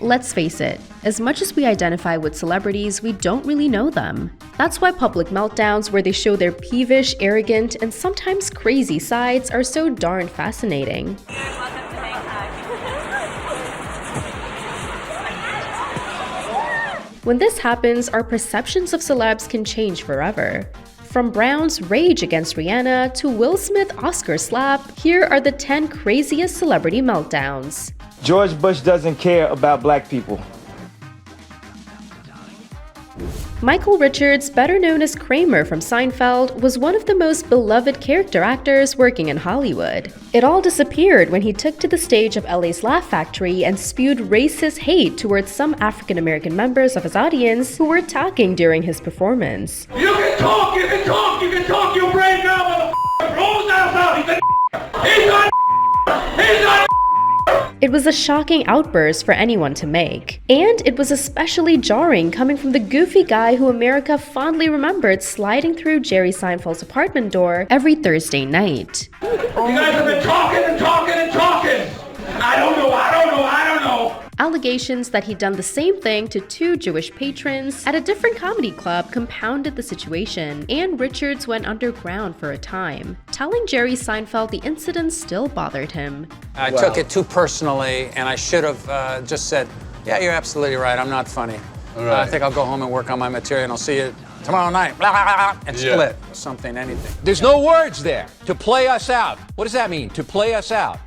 let's face it, as much as we identify with celebrities, we don't really know them. That's why public meltdowns where they show their peevish, arrogant, and sometimes crazy sides are so darn fascinating. When this happens, our perceptions of celebs can change forever. From Brown's rage against Rihanna to Will Smith Oscar slap, here are the 10 craziest celebrity meltdowns. George Bush doesn't care about black people. Michael Richards, better known as Kramer from Seinfeld, was one of the most beloved character actors working in Hollywood. It all disappeared when he took to the stage of LA's Laugh Factory and spewed racist hate towards some African-American members of his audience who were talking during his performance. You can talk, you can talk, you can talk your brain now, motherfucker! Rolls out, he's not he's not. It was a shocking outburst for anyone to make. And it was especially jarring coming from the goofy guy who America fondly remembered sliding through Jerry Seinfeld's apartment door every Thursday night. You guys have been talking and talking and talking! I don't know. Allegations that he'd done the same thing to 2 Jewish patrons at a different comedy club compounded the situation, and Richards went underground for a time. Telling Jerry Seinfeld the incident still bothered him. I took it too personally, and I should have just said, yeah, you're absolutely right, I'm not funny. Right. I think I'll go home and work on my material, and I'll see you tomorrow night, blah, blah, blah, and split, something, anything. There's no words there. To play us out. What does that mean, to play us out?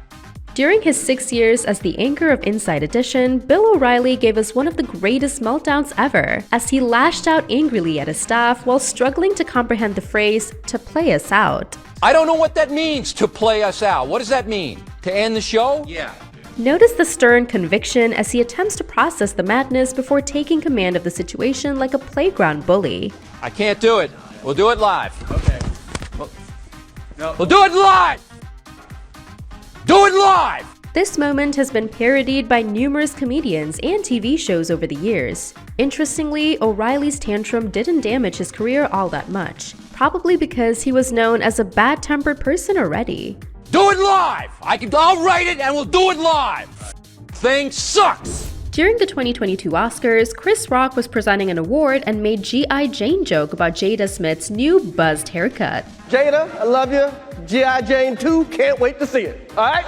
During his 6 years as the anchor of Inside Edition, Bill O'Reilly gave us one of the greatest meltdowns ever, as he lashed out angrily at his staff while struggling to comprehend the phrase, to play us out. I don't know what that means, to play us out. What does that mean? To end the show? Yeah. Notice the stern conviction as he attempts to process the madness before taking command of the situation like a playground bully. I can't do it. We'll do it live. Okay. We'll do it live! Do it live! This moment has been parodied by numerous comedians and TV shows over the years. Interestingly, O'Reilly's tantrum didn't damage his career all that much, probably because he was known as a bad-tempered person already. Do it live! I'll write it and we'll do it live! Thing sucks! During the 2022 Oscars, Chris Rock was presenting an award and made G.I. Jane joke about Jada Smith's new buzzed haircut. Jada, I love you. G.I. Jane 2, can't wait to see it. All right?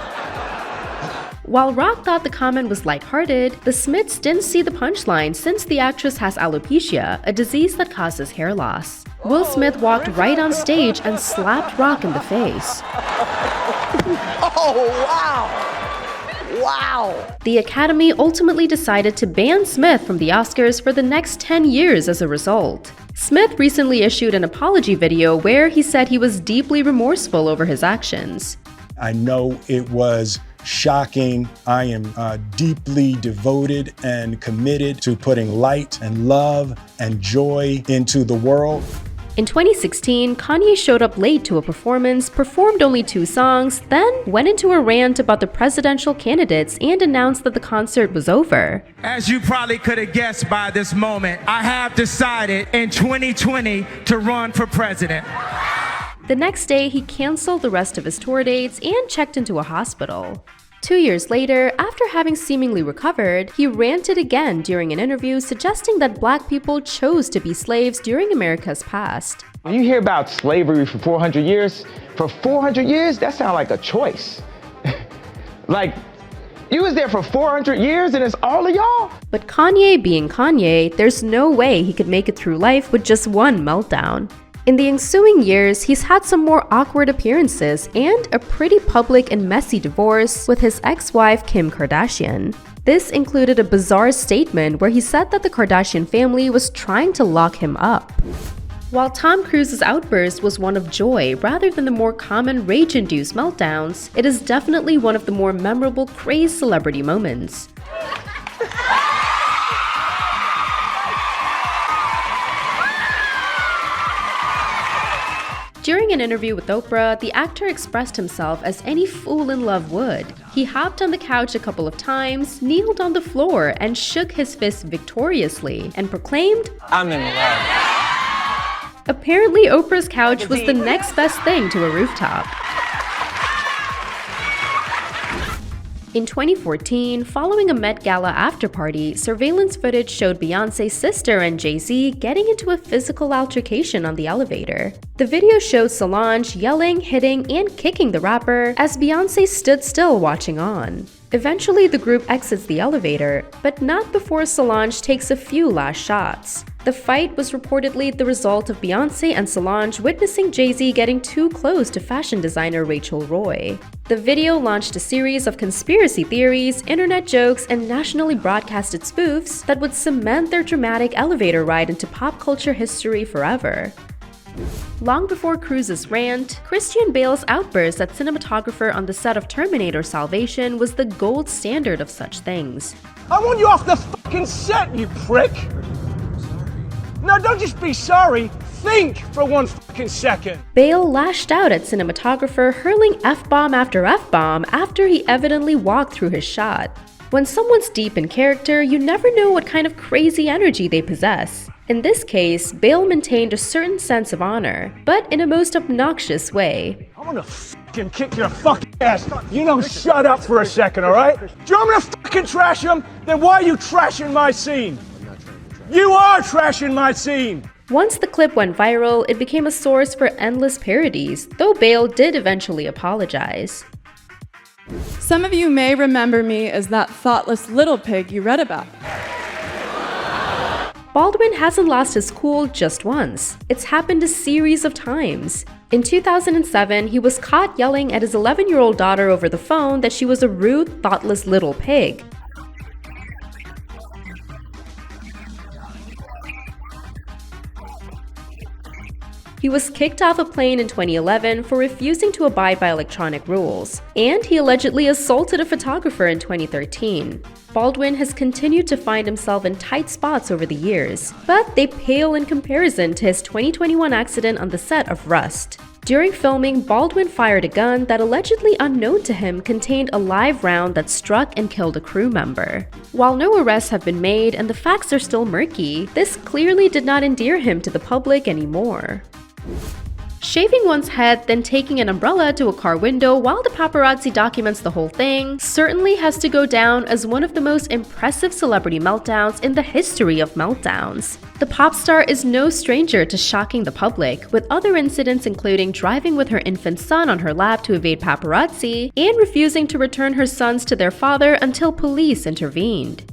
While Rock thought the comment was lighthearted, the Smiths didn't see the punchline since the actress has alopecia, a disease that causes hair loss. Will Smith walked right on stage and slapped Rock in the face. Oh, wow! Wow! The Academy ultimately decided to ban Smith from the Oscars for the next 10 years as a result. Smith recently issued an apology video where he said he was deeply remorseful over his actions. I know it was shocking. I am deeply devoted and committed to putting light and love and joy into the world. In 2016, Kanye showed up late to a performance, performed only 2 songs, then went into a rant about the presidential candidates and announced that the concert was over. As you probably could have guessed by this moment, I have decided in 2020 to run for president. The next day, he canceled the rest of his tour dates and checked into a hospital. 2 years later, after having seemingly recovered, he ranted again during an interview suggesting that black people chose to be slaves during America's past. When you hear about slavery for 400 years, that sounds like a choice. Like, you was there for 400 years and it's all of y'all? But Kanye being Kanye, there's no way he could make it through life with just one meltdown. In the ensuing years, he's had some more awkward appearances and a pretty public and messy divorce with his ex-wife Kim Kardashian. This included a bizarre statement where he said that the Kardashian family was trying to lock him up. While Tom Cruise's outburst was one of joy rather than the more common rage-induced meltdowns, it is definitely one of the more memorable crazed celebrity moments. During an interview with Oprah, the actor expressed himself as any fool in love would. He hopped on the couch a couple of times, kneeled on the floor, and shook his fist victoriously, and proclaimed, I'm in love. Apparently, Oprah's couch was the next best thing to a rooftop. In 2014, following a Met Gala after-party, surveillance footage showed Beyoncé's sister and Jay-Z getting into a physical altercation on the elevator. The video shows Solange yelling, hitting, and kicking the rapper as Beyoncé stood still watching on. Eventually, the group exits the elevator, but not before Solange takes a few last shots. The fight was reportedly the result of Beyoncé and Solange witnessing Jay-Z getting too close to fashion designer Rachel Roy. The video launched a series of conspiracy theories, internet jokes, and nationally broadcasted spoofs that would cement their dramatic elevator ride into pop culture history forever. Long before Cruise's rant, Christian Bale's outburst at cinematographer on the set of Terminator Salvation was the gold standard of such things. I want you off the fucking set, you prick! No, don't just be sorry. Think for 1 fucking second. Bale lashed out at cinematographer, hurling F-bomb after F-bomb after he evidently walked through his shot. When someone's deep in character, you never know what kind of crazy energy they possess. In this case, Bale maintained a certain sense of honor, but in a most obnoxious way. I'm gonna fucking kick your fucking ass. You know, shut up for a second, alright? Do you want me to fucking trash him? Then why are you trashing my scene? You are trashing my scene! Once the clip went viral, it became a source for endless parodies, though Bale did eventually apologize. Some of you may remember me as that thoughtless little pig you read about. Baldwin hasn't lost his cool just once. It's happened a series of times. In 2007, he was caught yelling at his 11-year-old daughter over the phone that she was a rude, thoughtless little pig. He was kicked off a plane in 2011 for refusing to abide by electronic rules, and he allegedly assaulted a photographer in 2013. Baldwin has continued to find himself in tight spots over the years, but they pale in comparison to his 2021 accident on the set of Rust. During filming, Baldwin fired a gun that allegedly unknown to him contained a live round that struck and killed a crew member. While no arrests have been made and the facts are still murky, this clearly did not endear him to the public anymore. Shaving one's head, then taking an umbrella to a car window while the paparazzi documents the whole thing certainly has to go down as one of the most impressive celebrity meltdowns in the history of meltdowns. The pop star is no stranger to shocking the public, with other incidents including driving with her infant son on her lap to evade paparazzi and refusing to return her sons to their father until police intervened.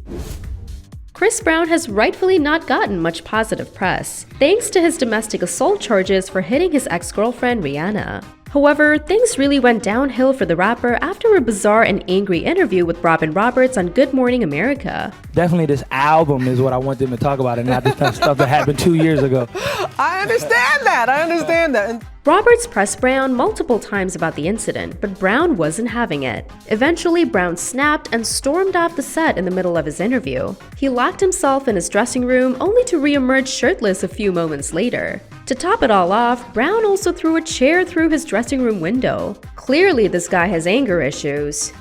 Chris Brown has rightfully not gotten much positive press, thanks to his domestic assault charges for hitting his ex-girlfriend Rihanna. However, things really went downhill for the rapper after a bizarre and angry interview with Robin Roberts on Good Morning America. Definitely this album is what I want them to talk about and not the stuff that happened 2 years ago. I understand that. Roberts pressed Brown multiple times about the incident, but Brown wasn't having it. Eventually, Brown snapped and stormed off the set in the middle of his interview. He locked himself in his dressing room only to re-emerge shirtless a few moments later. To top it all off, Brown also threw a chair through his dressing room window. Clearly, this guy has anger issues.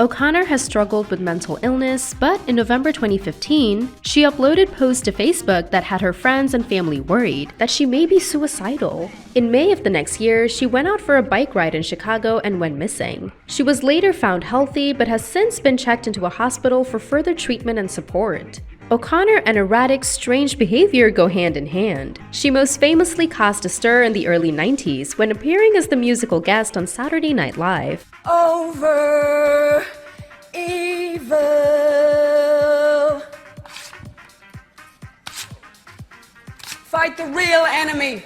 O'Connor has struggled with mental illness, but in November 2015, she uploaded posts to Facebook that had her friends and family worried that she may be suicidal. In May of the next year, she went out for a bike ride in Chicago and went missing. She was later found healthy, but has since been checked into a hospital for further treatment and support. O'Connor and erratic, strange behavior go hand in hand. She most famously caused a stir in the early 90s when appearing as the musical guest on Saturday Night Live. Over evil. Fight the real enemy.